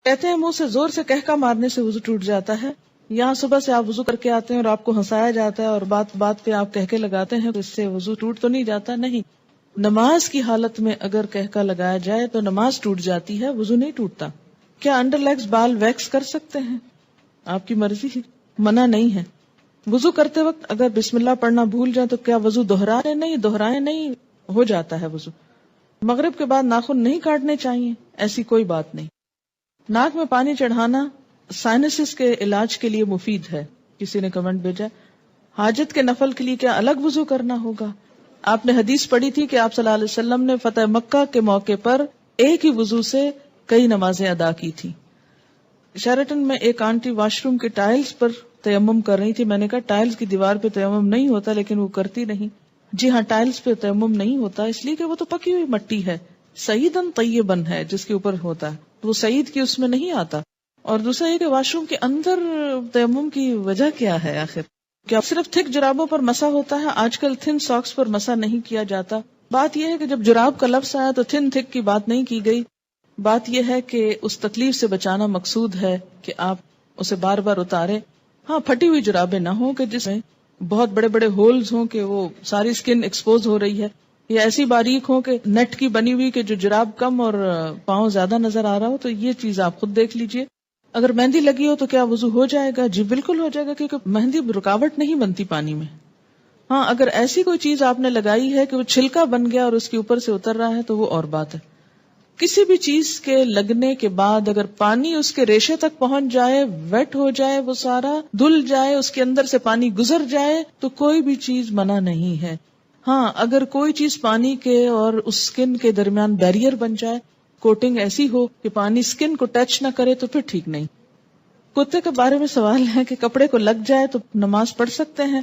کہتے ہیں منہ سے زور سے کہکا مارنے سے وضو ٹوٹ جاتا ہے. یہاں صبح سے آپ وضو کر کے آتے ہیں اور آپ کو ہنسایا جاتا ہے اور بات بات پہ آپ کہکے لگاتے ہیں تو اس سے وضو ٹوٹ تو نہیں جاتا. نہیں، نماز کی حالت میں اگر کہکا لگایا جائے تو نماز ٹوٹ جاتی ہے، وضو نہیں ٹوٹتا. کیا انڈر لیگز بال ویکس کر سکتے ہیں؟ آپ کی مرضی ہے، منع نہیں ہے. وضو کرتے وقت اگر بسم اللہ پڑھنا بھول جائے تو کیا وضو دہرائے نہیں، ہو جاتا ہے وضو. مغرب کے بعد ناخن نہیں کاٹنے چاہیے، ایسی کوئی بات نہیں. ناک میں پانی چڑھانا سائنسز کے علاج کے لیے مفید ہے. کسی نے کمنٹ بھیجا حاجت کے نفل کے لیے کیا الگ وضو کرنا ہوگا؟ آپ نے حدیث پڑھی تھی کہ آپ صلی اللہ علیہ وسلم نے فتح مکہ کے موقع پر ایک ہی وضو سے کئی نمازیں ادا کی تھی. شیرٹن میں ایک آنٹی واش روم کے ٹائلز پر تیمم کر رہی تھی. میں نے کہا ٹائلز کی دیوار پہ تیمم نہیں ہوتا، لیکن وہ کرتی نہیں. جی ہاں، ٹائلز پہ تیمم نہیں ہوتا اس لیے کہ وہ تو پکی ہوئی مٹی ہے، سعیدن طیبن ہے جس کے اوپر ہوتا ہے، وہ سعید کی اس میں نہیں آتا. اور دوسرا یہ کہ واش روم کے اندر تیمم کی وجہ کیا ہے آخر؟ کیا صرف تھک جرابوں پر مسح ہوتا ہے؟ آج کل تھن ساکس پر مسح نہیں کیا جاتا. بات یہ ہے کہ جب جراب کا لفظ آیا تو تھن تھک کی بات نہیں کی گئی. بات یہ ہے کہ اس تکلیف سے بچانا مقصود ہے کہ آپ اسے بار بار اتاریں. ہاں، پھٹی ہوئی جرابیں نہ ہوں کہ جس میں بہت بڑے بڑے ہولز ہوں کہ وہ ساری سکن ایکسپوز ہو رہی ہے، یا ایسی باریک ہوں کہ نیٹ کی بنی ہوئی کہ جو جراب کم اور پاؤں زیادہ نظر آ رہا ہو. تو یہ چیز آپ خود دیکھ لیجئے. اگر مہندی لگی ہو تو کیا وضو ہو جائے گا؟ جی بالکل ہو جائے گا، کیونکہ مہندی رکاوٹ نہیں بنتی پانی میں. ہاں، اگر ایسی کوئی چیز آپ نے لگائی ہے کہ وہ چھلکا بن گیا اور اس کے اوپر سے اتر رہا ہے تو وہ اور بات ہے. کسی بھی چیز کے لگنے کے بعد اگر پانی اس کے ریشے تک پہنچ جائے، ویٹ ہو جائے، وہ سارا دھل جائے، اس کے اندر سے پانی گزر جائے تو کوئی بھی چیز منع نہیں ہے. ہاں، اگر کوئی چیز پانی کے اور اس سکن کے درمیان بیریئر بن جائے، کوٹنگ ایسی ہو کہ پانی سکن کو ٹچ نہ کرے تو پھر ٹھیک نہیں. کتے کے بارے میں سوال ہے کہ کپڑے کو لگ جائے تو نماز پڑھ سکتے ہیں؟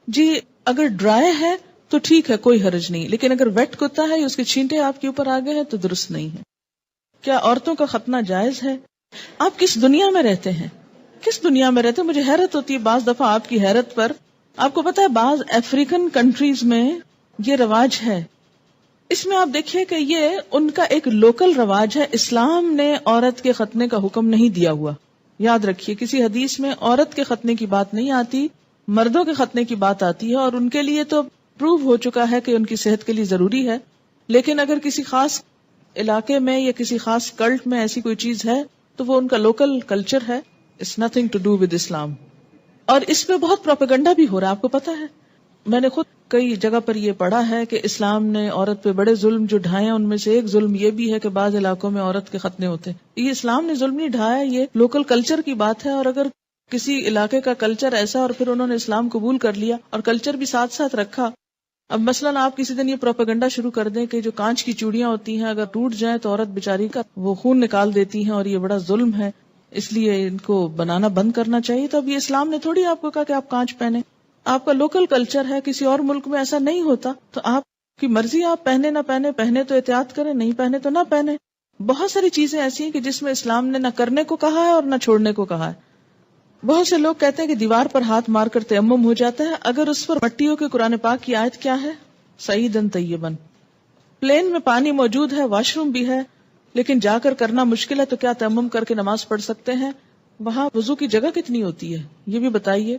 جی اگر ڈرائی ہے تو ٹھیک ہے، کوئی حرج نہیں، لیکن اگر ویٹ کتا ہے یا اس کے چھینٹے آپ کے اوپر آ گئے ہیں تو درست نہیں ہے. کیا عورتوں کا ختنہ جائز ہے؟ آپ کس دنیا میں رہتے ہیں؟ کس دنیا میں رہتے ہیں؟ مجھے حیرت ہوتی ہے بعض دفعہ آپ کی حیرت پر. آپ کو پتا ہے بعض افریقن کنٹریز میں یہ رواج ہے. اس میں آپ دیکھیے کہ یہ ان کا ایک لوکل رواج ہے. اسلام نے عورت کے ختنے کا حکم نہیں دیا ہوا. یاد رکھیے کسی حدیث میں عورت کے ختنے کی بات نہیں آتی، مردوں کے ختنے کی بات آتی ہے، اور ان کے لیے تو پروو ہو چکا ہے کہ ان کی صحت کے لیے ضروری ہے. لیکن اگر کسی خاص علاقے میں یا کسی خاص کلٹ میں ایسی کوئی چیز ہے تو وہ ان کا لوکل کلچر ہے. It's nothing to do with Islam. اور اس پہ بہت پروپیگنڈا بھی ہو رہا ہے. آپ کو پتا ہے میں نے خود کئی جگہ پر یہ پڑھا ہے کہ اسلام نے عورت پہ بڑے ظلم جو ڈھائے ہیں، ان میں سے ایک ظلم یہ بھی ہے کہ بعض علاقوں میں عورت کے ختنے ہوتے ہیں. یہ اسلام نے ظلم نہیں ڈھایا، یہ لوکل کلچر کی بات ہے. اور اگر کسی علاقے کا کلچر ایسا اور پھر انہوں نے اسلام قبول کر لیا اور کلچر بھی ساتھ ساتھ رکھا. اب مثلاً آپ کسی دن یہ پروپیگنڈا شروع کر دیں کہ جو کانچ کی چوڑیاں ہوتی ہیں اگر ٹوٹ جائیں تو عورت بیچاری کا وہ خون نکال دیتی ہیں اور یہ بڑا ظلم ہے، اس لیے ان کو بنانا بند کرنا چاہیے. تو اب یہ اسلام نے تھوڑی آپ کو کہا کہ آپ کانچ پہنے. آپ کا لوکل کلچر ہے، کسی اور ملک میں ایسا نہیں ہوتا، تو آپ کی مرضی، آپ پہنے نہ پہنے، پہنے تو احتیاط کریں، نہیں پہنے تو نہ پہنے. بہت ساری چیزیں ایسی ہیں کہ جس میں اسلام نے نہ کرنے کو کہا ہے اور نہ چھوڑنے کو کہا ہے. بہت سے لوگ کہتے ہیں کہ دیوار پر ہاتھ مار کر تیمم ہو جاتا ہے اگر اس پر مٹی ہو. کے قرآن پاک کی آیت کیا ہے؟ سعیدن طیبن. پلین میں پانی موجود ہے، واش روم بھی ہے، لیکن جا کر کرنا مشکل ہے تو کیا تیمم کر کے نماز پڑھ سکتے ہیں؟ وہاں وضو کی جگہ کتنی ہوتی ہے یہ بھی بتائیے.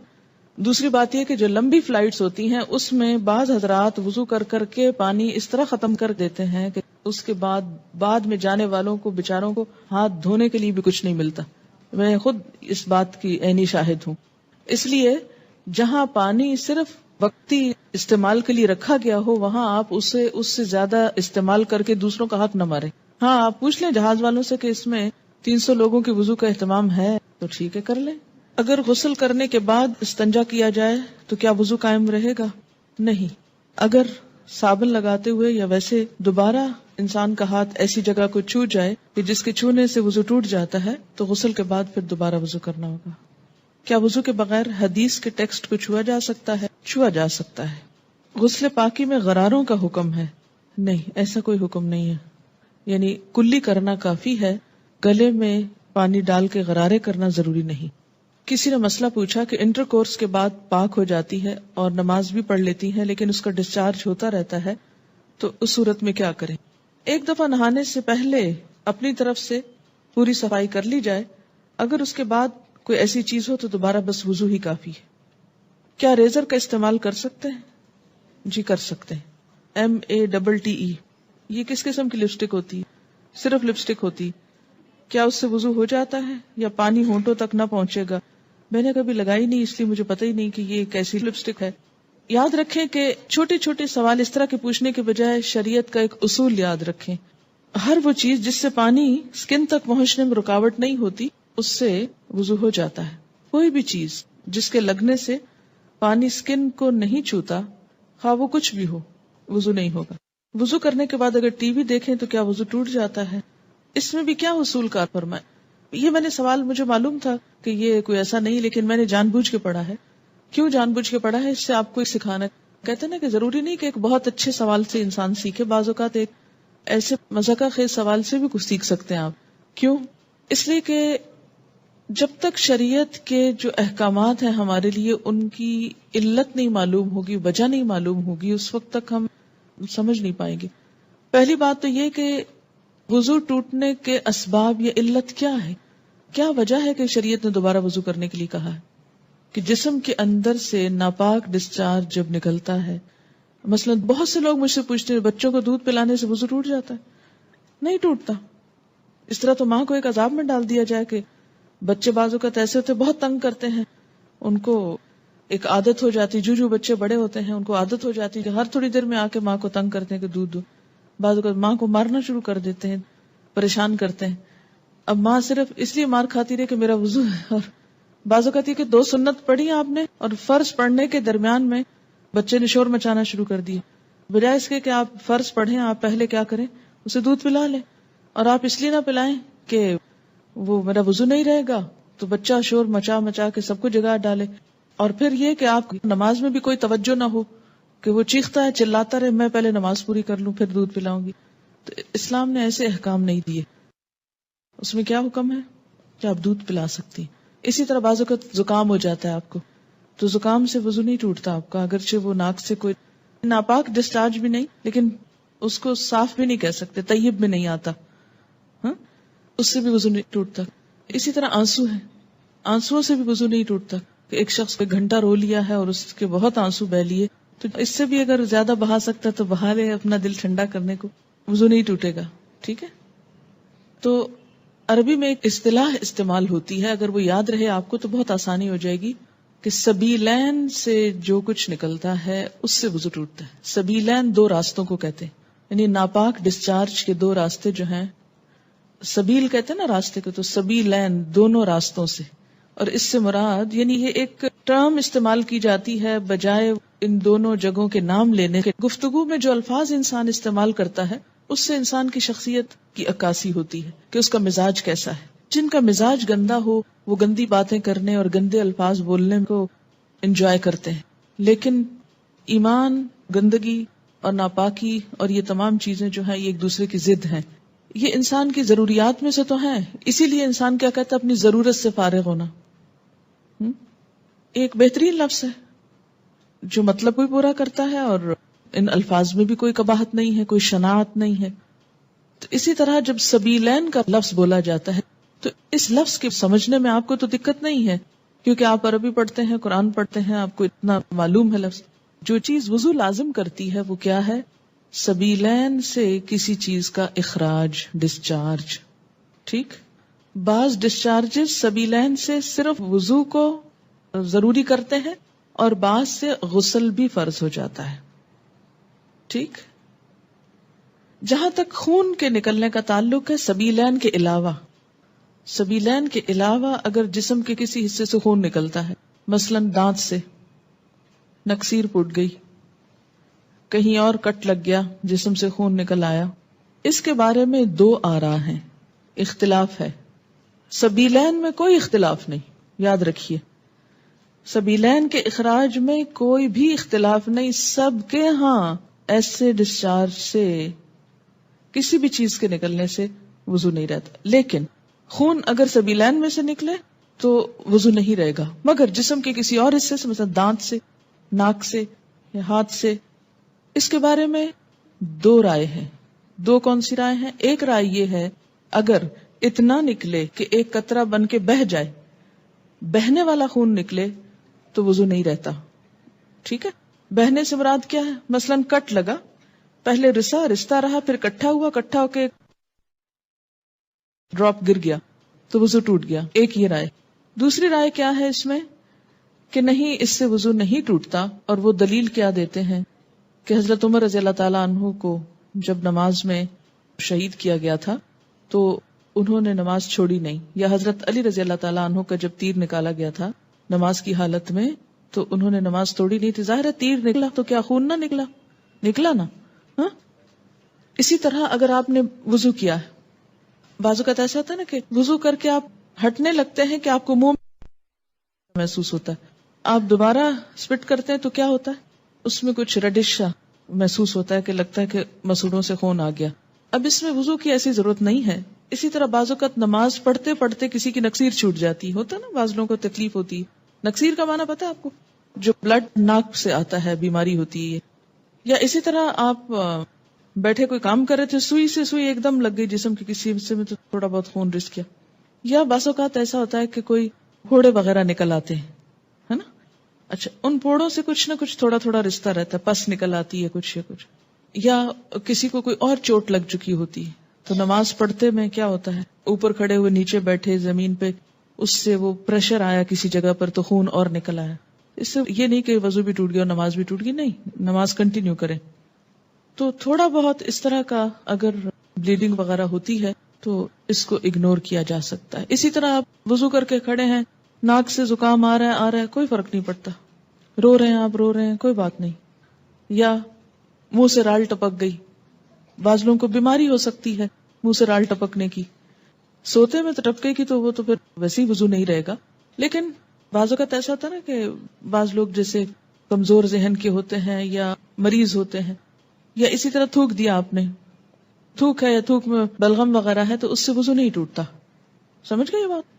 دوسری بات یہ کہ جو لمبی فلائٹس ہوتی ہیں اس میں بعض حضرات وضو کر کر کے پانی اس طرح ختم کر دیتے ہیں کہ اس کے بعد میں جانے والوں کو بیچاروں کو ہاتھ دھونے کے لیے بھی کچھ نہیں ملتا. میں خود اس بات کی عینی شاہد ہوں. اس لیے جہاں پانی صرف وقتی استعمال کے لیے رکھا گیا ہو وہاں آپ اس سے زیادہ استعمال کر کے دوسروں کا حق نہ مارے. ہاں، آپ پوچھ لیں جہاز والوں سے کہ اس میں 300 لوگوں کے وضو کا اہتمام ہے تو ٹھیک ہے، کر لیں. اگر غسل کرنے کے بعد استنجا کیا جائے تو کیا وضو قائم رہے گا؟ نہیں. اگر صابن لگاتے ہوئے یا ویسے دوبارہ انسان کا ہاتھ ایسی جگہ کو چھو جائے کہ جس کے چھونے سے وضو ٹوٹ جاتا ہے تو غسل کے بعد پھر دوبارہ وضو کرنا ہوگا. کیا وضو کے بغیر حدیث کے ٹیکسٹ کو چھوا جا سکتا ہے؟ چھوا جا سکتا ہے. غسل پاکی میں غراروں کا حکم ہے؟ نہیں، ایسا کوئی حکم نہیں ہے. یعنی کلی کرنا کافی ہے، گلے میں پانی ڈال کے غرارے کرنا ضروری نہیں. کسی نے مسئلہ پوچھا کہ انٹر کورس کے بعد پاک ہو جاتی ہے اور نماز بھی پڑھ لیتی ہے لیکن اس کا ڈسچارج ہوتا رہتا ہے تو اس صورت میں کیا کریں؟ ایک دفعہ نہانے سے پہلے اپنی طرف سے پوری صفائی کر لی جائے، اگر اس کے بعد کوئی ایسی چیز ہو تو دوبارہ بس وضو ہی کافی ہے۔ کیا ریزر کا استعمال کر سکتے ہیں؟ جی کر سکتے ہیں۔ MATTE، یہ کس قسم کی لپسٹک ہوتی ہے؟ صرف لپسٹک ہوتی، کیا اس سے وضو ہو جاتا ہے یا پانی ہونٹوں تک نہ پہنچے گا؟ میں نے کبھی لگائی نہیں، اس لیے مجھے پتہ ہی نہیں کہ یہ کیسی لپسٹک ہے۔ یاد رکھیں کہ چھوٹے چھوٹے سوال اس طرح کے پوچھنے کے بجائے شریعت کا ایک اصول یاد رکھیں۔ ہر وہ چیز جس سے پانی سکن تک پہنچنے میں رکاوٹ نہیں ہوتی، اس سے وضو ہو جاتا ہے۔ کوئی بھی چیز جس کے لگنے سے پانی سکن کو نہیں چھوتا، خواہ وہ کچھ بھی ہو، وضو نہیں ہوگا۔ وضو کرنے کے بعد اگر ٹی وی دیکھیں تو کیا وضو ٹوٹ جاتا ہے؟ اس میں بھی کیا اصول کار فرمائے؟ یہ میں نے سوال، مجھے معلوم تھا کہ یہ کوئی ایسا نہیں، لیکن میں نے جان بوجھ کے پڑھا ہے۔ کیوں جان بوجھ کے پڑھا ہے؟ اس سے آپ کو سکھانا، کہتے ہیں نا کہ ضروری نہیں کہ ایک بہت اچھے سوال سے انسان سیکھے، بعض اوقات ایک ایسے مذاقہ خیز سوال سے بھی کچھ سیکھ سکتے ہیں آپ۔ کیوں؟ اس لیے کہ جب تک شریعت کے جو احکامات ہیں ہمارے لیے ان کی علت نہیں معلوم ہوگی، وجہ نہیں معلوم ہوگی، اس وقت تک ہم سمجھ نہیں پائیں گے۔ پہلی بات تو یہ کہ وضو ٹوٹنے کے اسباب یا علت کیا ہے، کیا وجہ ہے کہ شریعت نے دوبارہ وضو کرنے کے لیے کہا ہے؟ کہ جسم کے اندر سے ناپاک ڈسچارج جب نکلتا ہے، مثلا بہت سے لوگ مجھ سے پوچھتے ہیں بچوں کو دودھ پلانے سے وضو ٹوٹ جاتا ہے؟ نہیں ٹوٹتا۔ اس طرح تو ماں کو ایک عذاب میں ڈال دیا جائے کہ بچے بعض اوقات ایسے ہوتے بہت تنگ کرتے ہیں، ان کو ایک عادت ہو جاتی، جو بچے بڑے ہوتے ہیں ان کو عادت ہو جاتی کہ ہر تھوڑی دیر میں آ کے ماں کو تنگ کرتے ہیں کہ دودھ دو، بعض اوقات ماں کو مارنا شروع کر دیتے ہیں، پریشان کرتے ہیں۔ اب ماں صرف اس لیے مار کھاتی رہے کہ میرا وضو ہے، اور بعض اوقات یہ کہ 2 سنت پڑھی آپ نے اور فرض پڑھنے کے درمیان میں بچے نے شور مچانا شروع کر دیا، بجائے اس کے کہ آپ فرض پڑھیں، آپ پہلے کیا کریں، اسے دودھ پلا لیں، اور آپ اس لیے نہ پلائیں کہ وہ میرا وضو نہیں رہے گا، تو بچہ شور مچا مچا کے سب کو جگا ڈالے۔ اور پھر یہ کہ آپ نماز میں بھی کوئی توجہ نہ ہو کہ وہ چیختا ہے چلاتا رہے، میں پہلے نماز پوری کر لوں پھر دودھ پلاؤں گی۔ تو اسلام نے ایسے احکام نہیں دیے۔ اس میں کیا حکم ہے کہ آپ دودھ پلا سکتی ہیں۔ اسی طرح بعض اوقات زکام ہو جاتا ہے آپ کو، تو زکام سے وضو نہیں ٹوٹتا آپ کا، اگرچہ وہ ناک سے کوئی ناپاک ڈسچارج بھی نہیں، لیکن اس کو صاف بھی نہیں کہہ سکتے، طیب بھی نہیں آتا، ہاں، اس سے بھی وضو نہیں ٹوٹتا۔ اسی طرح آنسو ہے، آنسوؤں سے بھی وضو نہیں ٹوٹتا کہ ایک شخص کو 1 گھنٹہ رو لیا ہے اور اس کے بہت آنسو بہ لیے، تو اس سے بھی اگر زیادہ بہا سکتا تو بہا لے اپنا دل ٹھنڈا کرنے کو، وضو نہیں ٹوٹے گا۔ ٹھیک ہے، تو عربی میں ایک اصطلاح استعمال ہوتی ہے، اگر وہ یاد رہے آپ کو تو بہت آسانی ہو جائے گی، کہ سبیلین سے جو کچھ نکلتا ہے اس سے وضو ٹوٹتا ہے۔ سبیلین 2 راستوں کو کہتے ہیں، یعنی ناپاک ڈسچارج کے 2 راستے جو ہیں، سبیل کہتے ہیں نا راستے کو، تو سبیلین دونوں راستوں سے، اور اس سے مراد یعنی یہ ایک ٹرم استعمال کی جاتی ہے بجائے ان دونوں جگہوں کے نام لینے کے۔ گفتگو میں جو الفاظ انسان استعمال کرتا ہے اس سے انسان کی شخصیت کی عکاسی ہوتی ہے کہ اس کا مزاج کیسا ہے۔ جن کا مزاج گندا ہو وہ گندی باتیں کرنے اور گندے الفاظ بولنے کو انجوائے کرتے ہیں، لیکن ایمان، گندگی اور ناپاکی اور یہ تمام چیزیں جو ہیں یہ ایک دوسرے کی ضد ہیں، یہ انسان کی ضروریات میں سے تو ہیں، اسی لیے انسان کیا کہتا ہے، اپنی ضرورت سے فارغ ہونا۔ ایک بہترین لفظ ہے جو مطلب بھی پورا کرتا ہے اور ان الفاظ میں بھی کوئی قباحت نہیں ہے، کوئی شناعت نہیں ہے۔ تو اسی طرح جب سبیلین کا لفظ بولا جاتا ہے تو اس لفظ کے سمجھنے میں آپ کو تو دقت نہیں ہے، کیونکہ آپ عربی پڑھتے ہیں، قرآن پڑھتے ہیں، آپ کو اتنا معلوم ہے لفظ۔ جو چیز وضو لازم کرتی ہے وہ کیا ہے؟ سبیلین سے کسی چیز کا اخراج، ڈسچارج۔ ٹھیک، بعض ڈسچارجز سبیلین سے صرف وضو کو ضروری کرتے ہیں اور بعض سے غسل بھی فرض ہو جاتا ہے۔ ٹھیک، جہاں تک خون کے نکلنے کا تعلق ہے، سبیلین کے علاوہ اگر جسم کے کسی حصے سے خون نکلتا ہے، مثلا دانت سے نکسیر پھوٹ گئی، کہیں اور کٹ لگ گیا، جسم سے خون نکل آیا، اس کے بارے میں 2 آراء ہیں، اختلاف ہے۔ سبیلین میں کوئی اختلاف نہیں، یاد رکھیے، سبیلین کے اخراج میں کوئی بھی اختلاف نہیں، سب کے ہاں ایسے ڈسچارج سے، کسی بھی چیز کے نکلنے سے وضو نہیں رہتا، لیکن خون اگر سبیلین میں سے نکلے تو وضو نہیں رہے گا، مگر جسم کے کسی اور حصے سے، مثلا دانت سے، ناک سے یا ہاتھ سے، اس کے بارے میں 2 رائے ہیں۔ 2 کون سی رائے ہیں؟ ایک رائے یہ ہے اگر اتنا نکلے کہ ایک قطرہ بن کے بہہ جائے، بہنے والا خون نکلے تو وضو نہیں رہتا. ٹھیک ہے، بہنے سے مراد کیا ہے؟ مثلاً کٹ لگا، پہلے رستا رہا، پھر کٹھا ہوا، کٹھا ہو کے ڈراپ گر گیا تو وضو ٹوٹ گیا. ایک یہ رائے. دوسری رائے کیا ہے اس میں کہ نہیں، اس سے وضو نہیں ٹوٹتا. اور وہ دلیل کیا دیتے ہیں کہ حضرت عمر رضی اللہ تعالیٰ عنہ کو جب نماز میں شہید کیا گیا تھا تو انہوں نے نماز چھوڑی نہیں، یا حضرت علی رضی اللہ تعالیٰ عنہ کا جب تیر نکالا گیا تھا نماز کی حالت میں تو انہوں نے نماز توڑی نہیں تھی. ظاہر ہے تیر نکلا تو کیا خون نہ نکلا نا. ہاں، اسی طرح اگر آپ نے وضو کیا ہے، بعض اوقات ایسا ہوتا ہے نا کہ وضو کر کے آپ ہٹنے لگتے ہیں کہ آپ کو منہ محسوس ہوتا ہے، آپ دوبارہ سپٹ کرتے ہیں تو کیا ہوتا ہے، اس میں کچھ ریڈش محسوس ہوتا ہے کہ لگتا ہے کہ مسوڑوں سے خون آ گیا. اب اس میں وضو کی ایسی ضرورت نہیں ہے. اسی طرح بعض اوقات نماز پڑھتے پڑھتے کسی کی نکسیر چھوٹ جاتی ہوتا ہے نا، بعض لوگوں کو تکلیف ہوتی ہے. نکسیر کا معنی پتا ہے آپ کو؟ جو بلڈ ناک سے آتا ہے، بیماری ہوتی ہے. یا اسی طرح آپ بیٹھے کوئی کام کر رہے تھے، سوئی سے سوئی ایک دم لگ گئی جسم کے کسی حصے میں تو تھوڑا بہت خون رس گیا. یا بعض اوقات ایسا ہوتا ہے کہ کوئی پھوڑے وغیرہ نکل آتے ہیں، ہے نا. اچھا، ان پھوڑوں سے کچھ نہ کچھ تھوڑا تھوڑا رشتہ رہتا ہے، پس نکل آتی ہے کچھ یا کسی کو کوئی اور چوٹ لگ چکی ہوتی ہے. تو نماز پڑھتے میں کیا ہوتا ہے، اوپر کھڑے ہوئے نیچے بیٹھے زمین پہ، اس سے وہ پریشر آیا کسی جگہ پر تو خون اور نکل آیا. اس سے یہ نہیں کہ وضو بھی ٹوٹ گیا اور نماز بھی ٹوٹ گئی، نہیں، نماز کنٹینیو کریں. تو تھوڑا بہت اس طرح کا اگر بلیڈنگ وغیرہ ہوتی ہے تو اس کو اگنور کیا جا سکتا ہے. اسی طرح آپ وضو کر کے کھڑے ہیں، ناک سے زکام آ رہا ہے کوئی فرق نہیں پڑتا، رو رہے ہیں آپ، رو رہے ہیں کوئی بات نہیں. یا منہ سے رال ٹپک گئی، بعض لوگوں کو بیماری ہو سکتی ہے منہ سے رال ٹپکنے کی، سوتے میں تو ٹپکے گی تو وہ تو پھر ویسے ہی وضو نہیں رہے گا. لیکن بعض اوقات ایسا ہوتا ہے نا کہ بعض لوگ جیسے کمزور ذہن کے ہوتے ہیں یا مریض ہوتے ہیں، یا اسی طرح تھوک دیا آپ نے، تھوک ہے یا تھوک میں بلغم وغیرہ ہے تو اس سے وضو نہیں ٹوٹتا. سمجھ گئے یہ بات؟